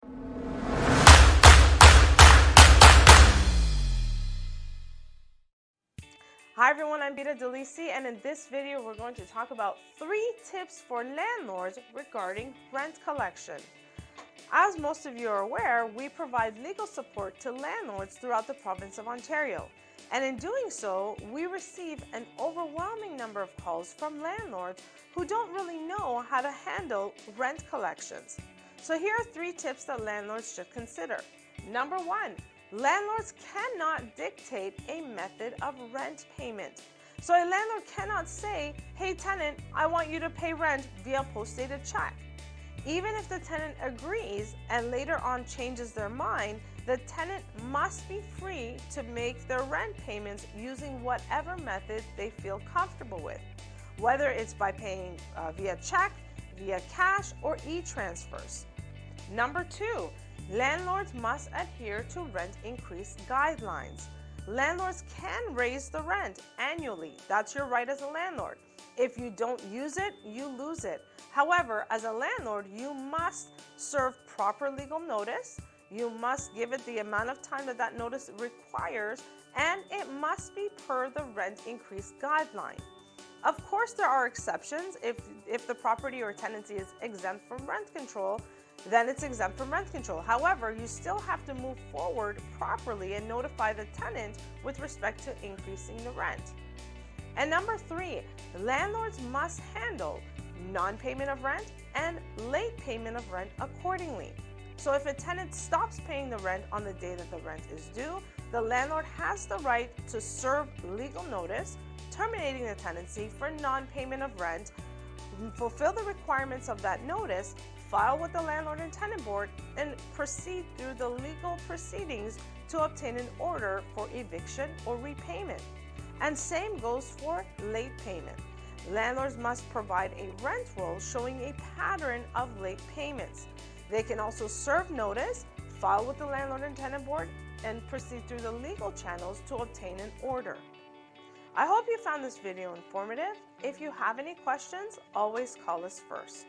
Hi everyone, I'm Bita Delisi, and in this video we're going to talk about 3 tips for landlords regarding rent collection. As most of you are aware, we provide legal support to landlords throughout the province of Ontario. And in doing so, we receive an overwhelming number of calls from landlords who don't really know how to handle rent collections. So here are 3 tips that landlords should consider. Number 1. Landlords cannot dictate a method of rent payment. So a landlord cannot say, hey tenant, I want you to pay rent via post-dated check. Even if the tenant agrees and later on changes their mind, the tenant must be free to make their rent payments using whatever method they feel comfortable with, whether it's by paying via check, via cash, or e-transfers. Number 2. Landlords must adhere to rent increase guidelines. Landlords can raise the rent annually. That's your right as a landlord. If you don't use it, you lose it. However, as a landlord, you must serve proper legal notice. You must give it the amount of time that notice requires, and it must be per the rent increase guideline. Of course, there are exceptions. If the property or tenancy is exempt from rent control, then it's exempt from rent control. However, you still have to move forward properly and notify the tenant with respect to increasing the rent. And number 3, landlords must handle non-payment of rent and late payment of rent accordingly. So if a tenant stops paying the rent on the day that the rent is due, the landlord has the right to serve legal notice, terminating the tenancy for non-payment of rent, fulfill the requirements of that notice, file with the landlord and tenant board, and proceed through the legal proceedings to obtain an order for eviction or repayment. And same goes for late payment. Landlords must provide a rent roll showing a pattern of late payments. They can also serve notice, file with the landlord and tenant board, and proceed through the legal channels to obtain an order. I hope you found this video informative. If you have any questions, always call us first.